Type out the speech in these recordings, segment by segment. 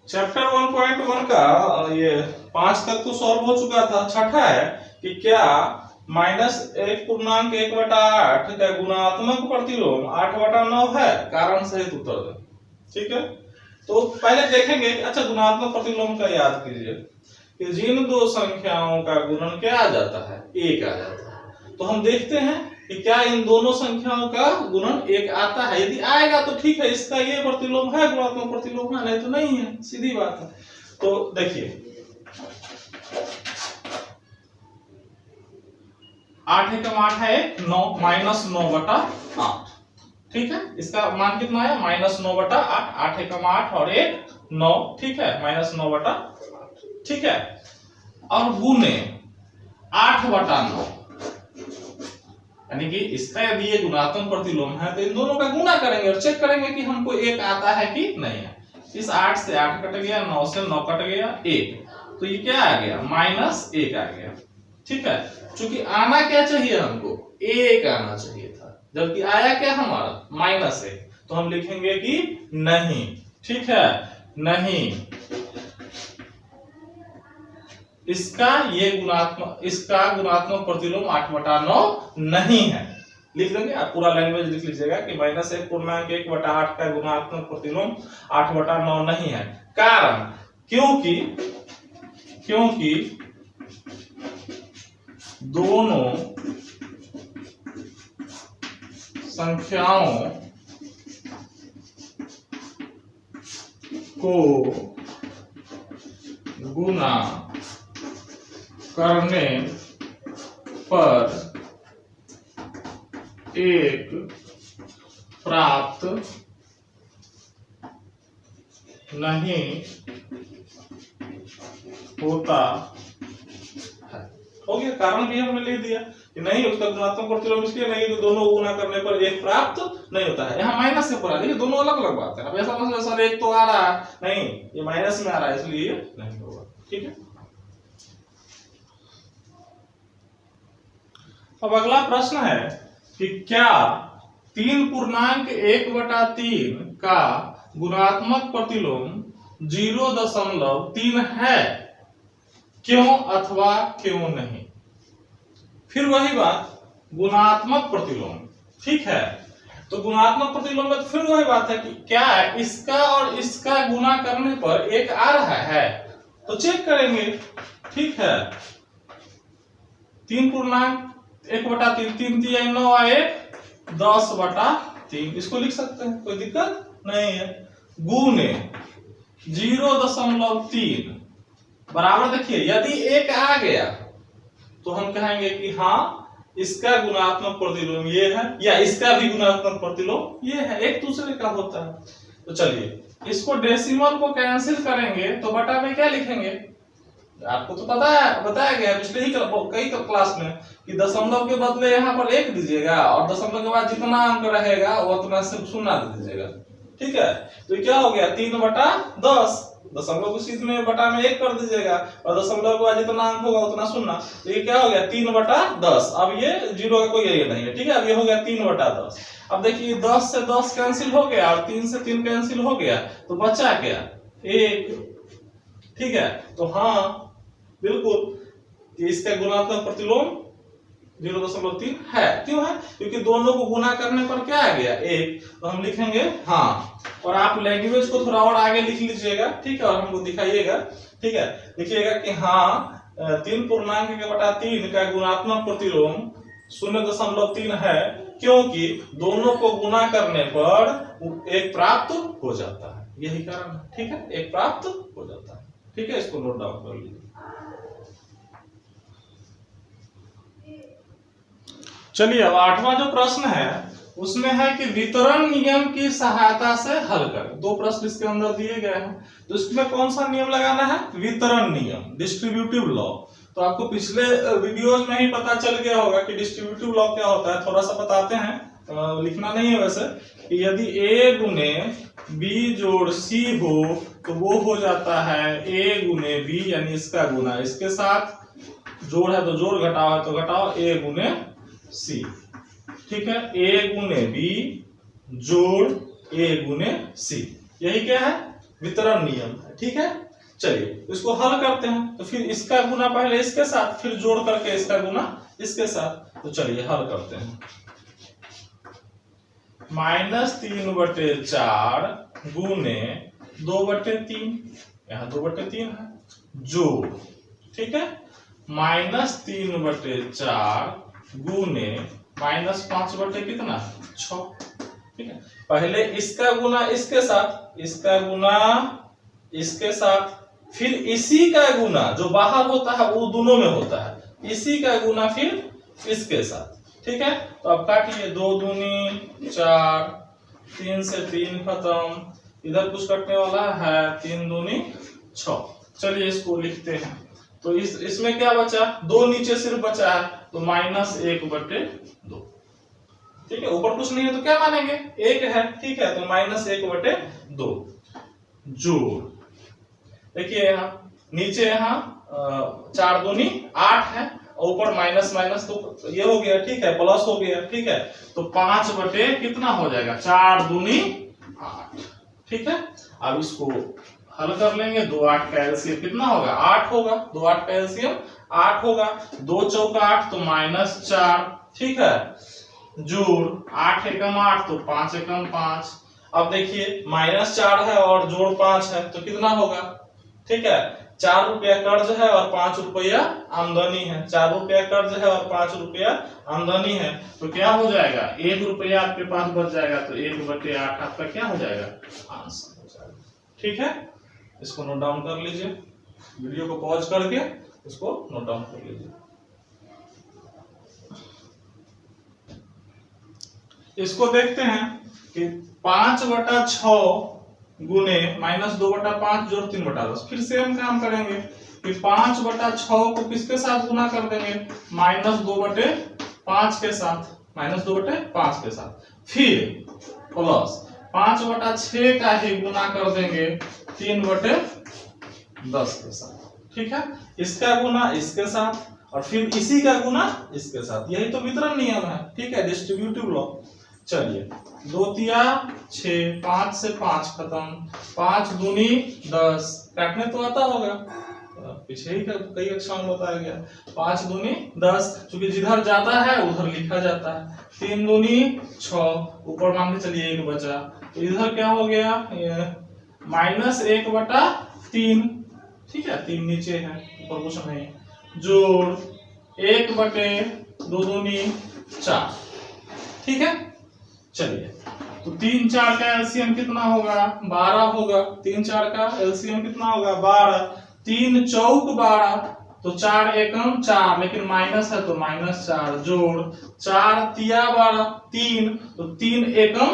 Chapter 1.1 का ये 5 तक तो सॉल्व हो चुका था। छठा है कि क्या -1.1/8 का गुणात्मक प्रतिलोम 8/9 है? कारण सहित उत्तर दें। ठीक है, तो पहले देखेंगे। अच्छा, गुणात्मक प्रतिलोम का याद कीजिए कि जिन दो संख्याओं का गुणन क्या आ जाता है, 1 आ जाता है। तो हम देखते हैं कि क्या इन दोनों संख्याओं का गुणन 1 आता है। यदि आएगा तो ठीक है, इसका ये प्रतिलोम है, गुणात्मक प्रतिलोम है, नहीं तो नहीं है, सीधी बात है। तो देखिए 8 एकम 8 है 9, -9/8। ठीक है, इसका मान कितना है? -9/8। 8 एकम 8 और 1 9। ठीक है, -9/8। ठीक है, और गुने 8/9, यानी कि इसका यदि ये गुणात्मक प्रतिलोम है तो इन दोनों का गुना करेंगे और चेक करेंगे कि हमको 1 आता है कि नहीं है। इस 8 से 8 कट गया, 9 से 9 कट गया, 1, तो ये क्या आ गया? -1 आ गया। ठीक है, क्योंकि आना क्या चाहिए हमको? 1 आना चाहिए था, जबकि आया क्या हमारा? -1। तो हम लिखेंगे कि नहीं। ठीक है, नहीं, इसका गुणात्मक प्रतिलोम 8/9 नहीं है। लिख लेंगे, आप पूरा लैंग्वेज लिख लीजिएगा कि -1.1/8 का गुणात्मक प्रतिलोम 8/9 नहीं है। कारण, क्योंकि दोनों संख्याओं को गुना करने पर 1 प्राप्त नहीं होता है। हो गया, कारण भी हमने लिख दिया कि नहीं, उसका गुणात्मक प्रतिलोम इसलिए नहीं तो दोनों गुना करने पर 1 प्राप्त नहीं होता है। यहाँ माइनस से पूरा, देखिए दोनों अलग अलग बात है। अब ऐसा मतलब सर 1 तो आ रहा है, नहीं, ये माइनस में आ रहा है, इसलिए नहीं होगा। ठीक है, अब अगला प्रश्न है कि क्या 3.1/3 का गुणात्मक प्रतिलोम 0.3 है? क्यों अथवा क्यों नहीं? फिर वही बात, गुणात्मक प्रतिलोम। ठीक है, तो गुणात्मक प्रतिलोम में तो फिर वही बात है कि क्या इसका और इसका गुना करने पर 1 आ रहा है, तो चेक करेंगे। ठीक है, 3.1/3, 3 × 9 आए 10/3, इसको लिख सकते हैं, कोई दिक्कत नहीं है। गुने 0.3 बराबर, देखिए यदि 1 आ गया तो हम कहेंगे कि हाँ, इसका गुणात्मक प्रतिलोम ये है, या इसका भी गुणात्मक प्रतिलोम ये है, एक दूसरे का होता है। तो चलिए इसको डेसिमल को कैंसिल करेंगे तो बटा में क्या लिखेंगे? आपको तो पता है, बताया गया पिछले ही कई क्लास में कि दशमलव के बदले यहाँ पर 1 दीजिएगा और दशमलव के बाद जितना अंक रहेगा वो उतना सिर्फ 0 दे दीजिएगा। ठीक है, तो क्या हो गया? 3/10, दशमलव को सीध में बटा में 1 कर दीजिएगा और दशमलव के बाद जितना अंक होगा उतना 0। तो ये क्या हो गया? 3/10। अब ये 0 का कोई ये नहीं है। ठीक है, अब ये हो गया 3/10। अब देखिए 10 से 10 कैंसिल हो गया और 3 से 3 कैंसिल हो गया, तो बचा क्या? 1। ठीक है, तो हाँ बिल्कुल कि इसका गुणात्मक प्रतिलोम 0.3 है। क्यों है? क्योंकि दोनों को गुना करने पर क्या आ गया? 1। तो हम लिखेंगे हाँ, और आप लैंग्वेज को थोड़ा और आगे लिख लीजिएगा। ठीक है, और हमको दिखाइएगा। ठीक है, लिखिएगा कि हाँ 3.1/3 का गुणात्मक प्रतिलोम 0.3 है, क्योंकि दोनों को गुना करने पर 1 प्राप्त हो जाता है, यही कारण है। ठीक है, 1 प्राप्त हो जाता है। ठीक है, इसको नोट डाउन कर लीजिए। चलिए अब 8वां जो प्रश्न है उसमें है कि वितरण नियम की सहायता से हल कर। 2 प्रश्न इसके अंदर दिए गए हैं, तो इसमें कौन सा नियम लगाना है? वितरण नियम, डिस्ट्रीब्यूटिव लॉ। तो आपको पिछले वीडियोज में ही पता चल गया होगा कि डिस्ट्रीब्यूटिव लॉ क्या होता है। थोड़ा सा बताते हैं, लिखना नहीं है वैसे, कि यदि A गुने B जोड़ C हो तो वो हो जाता है A गुने B, यानी इसका गुना इसके साथ, जोड़ है तो जोड़, घटाओ है तो घटाओ, A गुने C। ठीक है, A गुने B जोड़ A गुने C, यही क्या है? वितरण नियम है, ठीक है। चलिए इसको हल करते हैं। तो फिर इसका गुना पहले इसके साथ, फिर जोड़ करके इसका गुना इसके साथ। तो चलिए हल करते हैं। -3/4 गुने 2/3, यहाँ 2/3 है, जोड़, ठीक है, -3/4 गुने -5/कितना 6, ठीक है। पहले इसका गुना इसके साथ, इसका गुना इसके साथ, फिर इसी का गुना जो बाहर होता है वो दोनों में होता है, इसी का गुना फिर इसके साथ, ठीक है। तो अब काटिए, 2 दूनी 4, 3 से 3 खत्म, इधर कुछ कटने वाला है, 3 दूनी 6। चलिए इसको लिखते हैं। तो इसमें क्या बचा, 2 नीचे सिर्फ बचा है, तो -1/2, ठीक है। ऊपर कुछ नहीं है तो क्या मानेंगे, 1 है, ठीक है। तो -1/2 जोड़, देखिए यहाँ नीचे, यहाँ 4 दूनी 8 है, ऊपर माइनस माइनस तो ये हो गया, ठीक है, प्लस हो गया, ठीक है। तो 5 कितना हो जाएगा, 4 दूनी 8, ठीक है। अब इसको हल कर लेंगे। 2 8 का एलसीएम कितना होगा, 8 होगा। 2 8 का एलसीएम 8 होगा। 2 चौका 8 तो -4, ठीक है। जोड़ 8 एकम 8 तो 5 एकम 5। अब देखिए -4 है और जोड़ 5 है तो कितना होगा, ठीक है। 4 रुपया कर्ज है और 5 रुपया आमदनी है। 4 रुपया कर्ज है और 5 रुपया आमदनी है, तो क्या हो जाएगा, 1 रुपया आपके पास बच जाएगा। तो 1/8 आपका क्या हो जाएगा, आंसर हो जाएगा, ठीक है। इसको नोट डाउन कर लीजिए, वीडियो को पॉज करके इसको नोट डाउन कर लीजिए। इसको देखते हैं कि 5/6 गुने -2/5 जोड़ 3/10। फिर सेम काम करेंगे कि 5/6 को किसके साथ गुना कर देंगे, -2/5 के साथ, -2/5 के साथ, फिर प्लस 5/6 का ही गुना कर देंगे 3/10 के साथ, ठीक है। इसका गुना इसके साथ और फिर इसी का गुना इसके साथ, यही तो वितरण नियम है, ठीक है, डिस्ट्रीब्यूटिव लॉ। चलिए 2 तिया 6, 5 से 5 खत्म, 5 दूनी 10, काटने तो आता होगा, पीछे ही कई कक्षा में बताया गया। 5 दूनी 10, क्योंकि जिधर जाता है उधर लिखा जाता है। 3 दूनी 6, ऊपर मान के चलिए 1 बचा, तो इधर क्या हो गया, -1/3, ठीक है, 3 नीचे है, ऊपर कुछ नहीं। जोड़ 1/2 दूनी 4, ठीक है। चलिए तो 3 4 का एलसीएम कितना होगा, 12 होगा। 3 4 का एलसीएम कितना होगा, 12। 3 चौक 12, तो 4 एकम 4, लेकिन माइनस है तो -4। जोड़ 4 तिया 12, 3, तो 3 एकम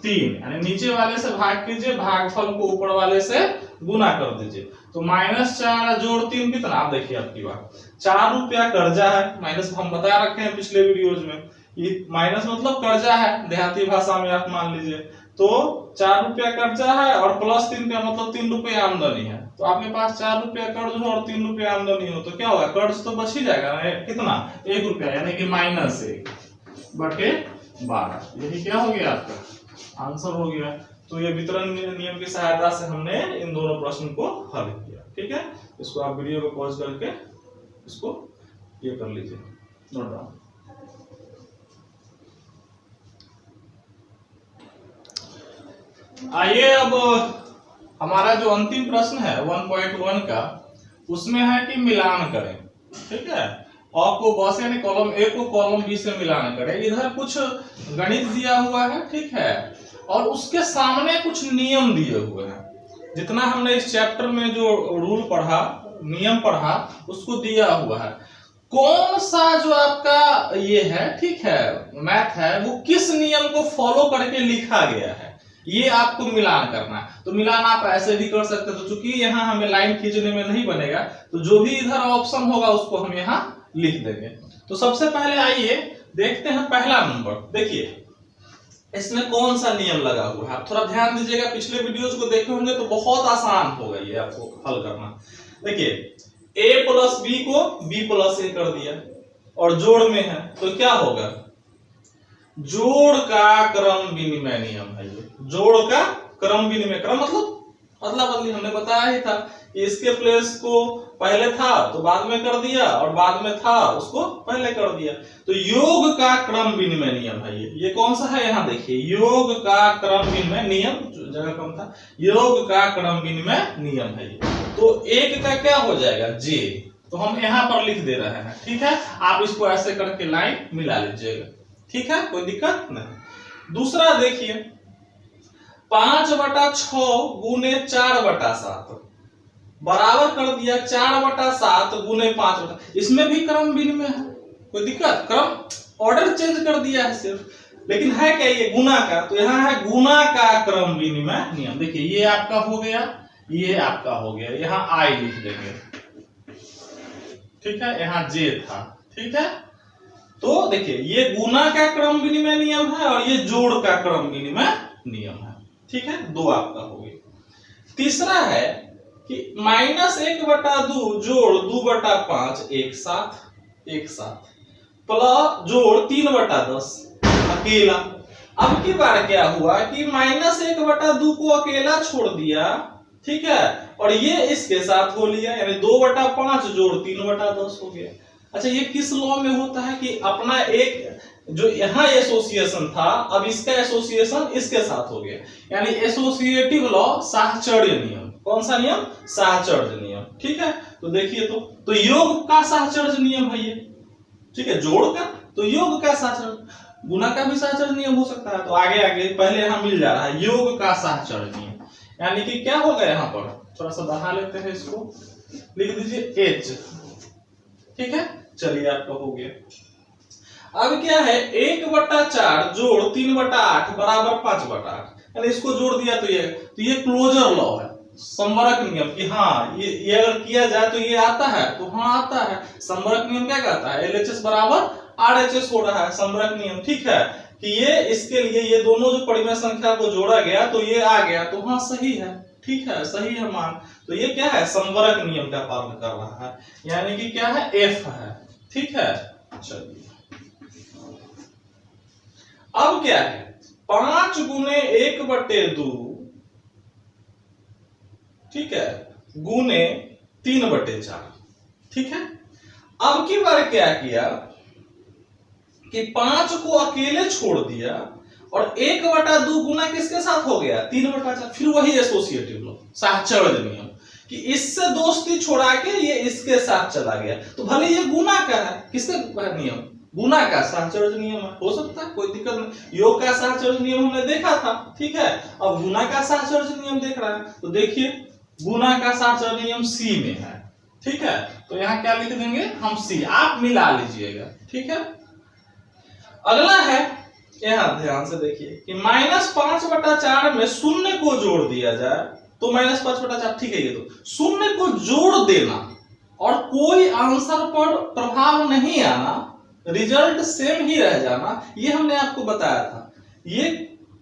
3, यानी नीचे वाले से भाग कीजिए, भागफल को ऊपर वाले से गुना कर दीजिए। तो -4 जोड़ 3 कितना, आप देखिए आपकी बात, 4 रुपया कर्जा है, माइनस हम बता रखे हैं पिछले वीडियोज में, ये माइनस मतलब कर्जा है, देहाती भाषा में आप मान लीजिए। तो 4 रुपया कर्जा है और +3 का मतलब 3 रुपया आमदनी है। तो आपके पास 4 रुपया कर्ज हो और 3 रुपया आमदनी हो, तो क्या होगा, कर्ज तो बच ही जाएगा ना, कितना, 1 रुपया, यानी कि -1/12। यही क्या हो गया, आपका आंसर हो गया। तो ये वितरण नियम की सहायता से हमने इन दोनों प्रश्न को हल किया, ठीक है। इसको आप वीडियो को पॉज करके इसको ये कर लीजिए, नोट डाउन। आइए अब हमारा जो अंतिम प्रश्न है 1.1 का, उसमें है कि मिलान करें, ठीक है। अ को ब से, यानी कॉलम ए को कॉलम बी से मिलान करें। इधर कुछ गणित दिया हुआ है, ठीक है, और उसके सामने कुछ नियम दिए हुए हैं। जितना हमने इस चैप्टर में जो रूल पढ़ा, नियम पढ़ा, उसको दिया हुआ है। कौन सा जो आपका ये है, ठीक है, मैथ है, वो किस नियम को फॉलो करके लिखा गया है, ये आपको मिलान करना है। तो मिलान आप ऐसे भी कर सकते हो, तो चूंकि यहाँ हमें लाइन खींचने में नहीं बनेगा, तो जो भी इधर ऑप्शन होगा उसको हम यहाँ लिख देंगे। तो सबसे पहले आइए देखते हैं पहला नंबर। देखिए इसमें कौन सा नियम लगा हुआ है, आप थोड़ा ध्यान दीजिएगा, पिछले वीडियोस को देखे होंगे तो बहुत आसान होगा ये आपको हल करना। देखिए a + b को b + a कर दिया और जोड़ में है, तो क्या होगा, जोड़ का क्रम विनिमय नियम है। ये जोड़ का क्रम विनिमय, क्रम मतलब अदला बदली हमने बताया ही था कि इसके प्लेस को पहले था तो बाद में कर दिया, और बाद में था उसको पहले कर दिया। तो योग का क्रम विनिमय नियम है ये कौन सा है, यहाँ देखिए, योग का क्रम विनिमय नियम, जगह कम था, योग का क्रम विनिमय नियम है ये। तो एक का क्या हो जाएगा, जे, तो हम यहाँ पर लिख दे रहे हैं, ठीक है। आप इसको ऐसे करके लाइन मिला लीजिएगा, ठीक है, कोई दिक्कत नहीं। दूसरा देखिए, 5/6 गुने 4/7 बराबर कर दिया 4/7 गुने 5/, इसमें भी क्रम विनिमय है, कोई दिक्कत, क्रम ऑर्डर चेंज कर दिया है सिर्फ, लेकिन है क्या ये गुना का, तो यहाँ है गुना का क्रम विनिमय नियम। देखिए ये आपका हो गया, ये आपका हो गया, यहाँ आई लिख देंगे, ठीक है, यहाँ जे था, ठीक है। तो देखिए ये गुना का क्रम विनिमय नियम है और ये जोड़ का क्रम विनिमय नियम है, ठीक है, दो आपका हो गया। तीसरा है कि -1/2 जोड़ 2/5 एक साथ प्लस जोड़ 3/10 अकेला। अब की बार क्या हुआ कि -1/2 को अकेला छोड़ दिया, ठीक है, और ये इसके साथ हो लिया, यानी 2/5 जोड़ 3/10 हो गया। अच्छा ये किस लॉ में होता है कि अपना एक जो यहाँ एसोसिएशन था, अब इसका एसोसिएशन इसके साथ हो गया, यानी एसोसिएटिव लॉ, साहचर्य नियम। कौन सा नियम, साहचर्य नियम, ठीक है। तो देखिए तो योग का साहचर्य नियम है ये, ठीक है, जोड़ का, तो योग का साहचर्य, गुना का भी साहचर्य नियम हो सकता है। तो आगे आगे पहले यहाँ मिल जा रहा है योग का साहचर्य नियम, यानी कि क्या होगा, यहाँ पर थोड़ा सा बढ़ा लेते हैं इसको, लिख दीजिए H, ठीक है, चलिए आपका हो गया। अब क्या है, 1/4 जोड़ 3/8 बराबर 5/8, यानी इसको जोड़ दिया तो ये क्लोजर लॉ है, संवरक नियम, कि हाँ ये अगर किया जाए तो ये आता है, तो हाँ आता है। संवरक नियम क्या कहता है, LHS बराबर RHS हो रहा है, संवरक नियम, ठीक है, कि ये इसके लिए ये दोनों जो परिमेय संख्या को जोड़ा गया तो ये आ गया, तो हाँ सही है, ठीक है, सही है मान। तो ये क्या है, संवरक नियम का पालन कर रहा है, यानी कि क्या है, F है, ठीक है। चलिए अब क्या है, 5 गुने 1/2, ठीक है, गुने 3/4, ठीक है। अब की बार क्या किया कि 5 को अकेले छोड़ दिया और 1/2 गुना किसके साथ हो गया, 3/4, फिर वही एसोसिएटिव लॉ, साहचर्य नियम, कि इससे दोस्ती छोड़ा के ये इसके साथ चला गया, तो भले ये गुना का है, किसका नियम, गुना का साहचर्य नियम हो सकता है, कोई दिक्कत नहीं। योग का साहचर्य नियम हमने देखा था, ठीक है, अब गुना का साहचर्य नियम देख रहा है, तो देखिए गुना का साहचर्य नियम C में है, ठीक है, तो यहाँ क्या लिख देंगे हम, C, आप मिला लीजिएगा, ठीक है। अगला है, यहाँ ध्यान से देखिए कि -5/4 में शून्य को जोड़ दिया जाए, तो -5/4, ठीक है, ये तो शून्य को जोड़ देना और कोई आंसर पर प्रभाव नहीं आना, रिजल्ट सेम ही रह जाना, ये हमने आपको बताया था। ये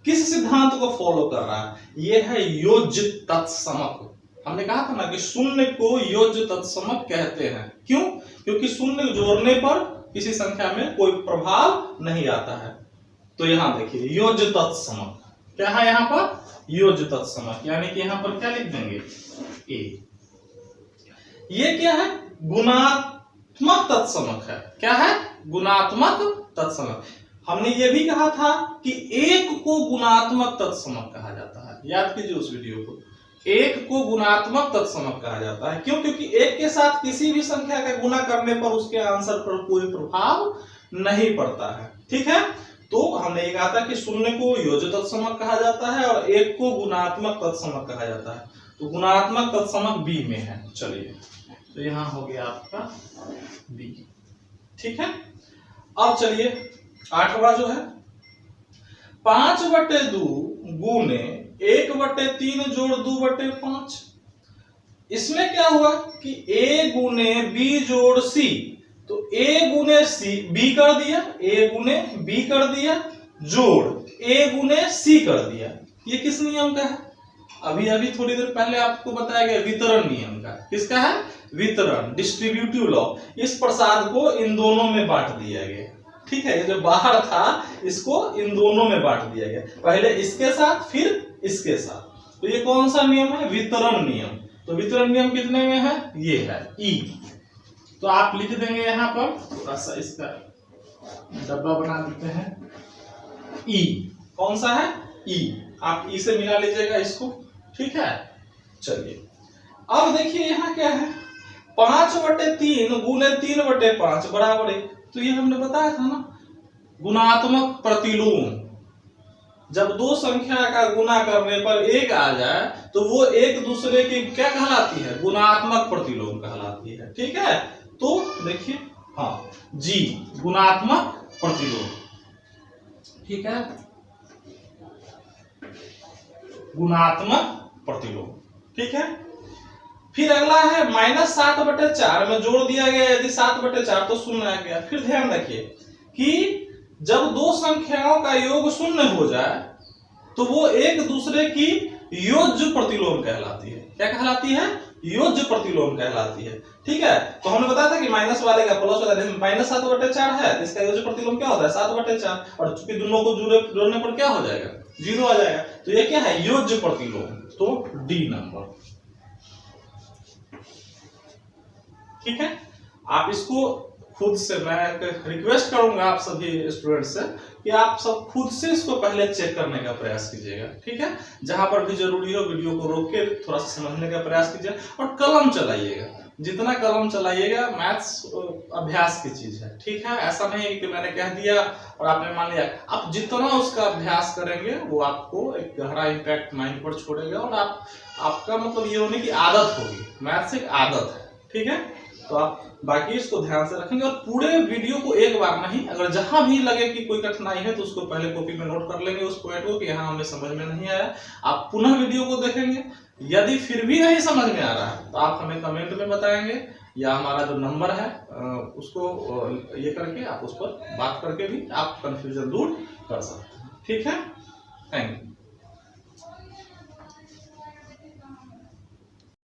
किस सिद्धांत को फॉलो कर रहा है, ये है योज्य तत्समक। हमने कहा था ना कि शून्य को योज्य तत्समक कहते हैं, क्यों, क्योंकि शून्य जोड़ने पर किसी संख्या में कोई प्रभाव नहीं आता है। तो यहां देखिए योज्य तत्समक क्या है, यहां पर योज्य तत्समक, यानी कि यहां पर क्या लिख देंगे, A। ये क्या है, गुणात्मक तत्समक है, क्या है, गुणात्मक तत्समक। हमने ये भी कहा था कि एक को गुणात्मक तत्समक कहा जाता है, याद कीजिए उस वीडियो को, एक को गुणात्मक तत्समक कहा जाता है, क्यों, क्योंकि एक के साथ किसी भी संख्या का गुना करने पर उसके आंसर पर कोई प्रभाव नहीं पड़ता है, ठीक है। तो हमने ये कहा था कि शून्य को योज्य तत्समक कहा जाता है और एक को गुणात्मक तत्समक कहा जाता है, तो गुणात्मक तत्समक B में है। चलिए तो यहां हो गया आपका B, ठीक है। अब चलिए 8वां जो है, 5/2 गुने 1/3 जोड़ 2/5, इसमें क्या हुआ कि A गुने B जोड़ C, तो A गुने C B कर दिया, A गुने B कर दिया, जोड़ A गुने C कर दिया। ये किस नियम का है, अभी अभी थोड़ी देर पहले आपको बताया गया, वितरण नियम का। किसका है, वितरण, डिस्ट्रीब्यूटिव लॉ। इस प्रसाद को इन दोनों में बांट दिया गया, ठीक है, ये जो बाहर था इसको इन दोनों में बांट दिया गया, पहले इसके साथ फिर इसके साथ। तो ये कौन सा नियम है? वितरण नियम। तो वितरण नियम कितने में है? ये है E। तो आप लिख देंगे यहाँ पर, थोड़ा सा इसका डब्बा बना देते हैं, E। कौन सा है? E। आप E से मिला लीजिएगा इसको, ठीक है। चलिए अब देखिए यहाँ क्या है, 5/3 गुने 3/5 बराबर 1। तो ये हमने बताया था ना, गुणात्मक प्रतिलोम। जब दो संख्या का गुना करने पर 1 आ जाए तो वो एक दूसरे की क्या कहलाती है? गुणात्मक प्रतिलोम कहलाती है, ठीक है। तो देखिए, हाँ जी, गुणात्मक प्रतिलोम, ठीक है, गुणात्मक प्रतिलोम, ठीक है। फिर अगला है -7/4 में जोड़ दिया गया, यदि 7/4 तो शून्य आ गया। फिर ध्यान रखिए कि जब दो संख्याओं का योग शून्य हो जाए तो वो एक दूसरे की योज्य प्रतिलोम कहलाती है। क्या कहलाती है? योज्य प्रतिलोम कहलाती है, ठीक है। तो हमने बताया था कि माइनस वाले का प्लस वाला, -7/4 है तो इसका योज्य प्रतिलोम क्या होता है? 7/4। और चूंकि दोनों को जोड़ने पर क्या हो जाएगा? 0 आ जाएगा। तो ये क्या है? योज्य प्रतिलोम। तो डी नंबर, ठीक है। आप इसको खुद से, मैं रिक्वेस्ट करूंगा आप सभी स्टूडेंट से कि आप सब खुद से इसको पहले चेक करने का प्रयास कीजिएगा, ठीक है। जहां पर भी जरूरी हो वीडियो को रोक के थोड़ा सा समझने का प्रयास कीजिए और कलम चलाइएगा। जितना कलम चलाइएगा, मैथ्स अभ्यास की चीज है, ठीक है। ऐसा नहीं कि मैंने कह दिया और आपने मान लिया। आप जितना उसका अभ्यास करेंगे वो आपको एक गहरा इम्पैक्ट माइंड पर छोड़ेगा और आपका मतलब ये होने की आदत होगी। मैथ्स एक आदत है, ठीक है। तो आप बाकी इसको ध्यान से रखेंगे और पूरे वीडियो को एक बार नहीं, अगर जहां भी लगे कि कोई कठिनाई है तो उसको पहले कॉपी में नोट कर लेंगे उस पॉइंट को कि यहाँ हमें समझ में नहीं आया। आप पुनः वीडियो को देखेंगे, यदि फिर भी नहीं समझ में आ रहा है तो आप हमें कमेंट में बताएंगे या हमारा जो नंबर है उसको ये करके आप उस पर बात करके भी आप कंफ्यूजन दूर कर सकते हैं, ठीक है। Thank you.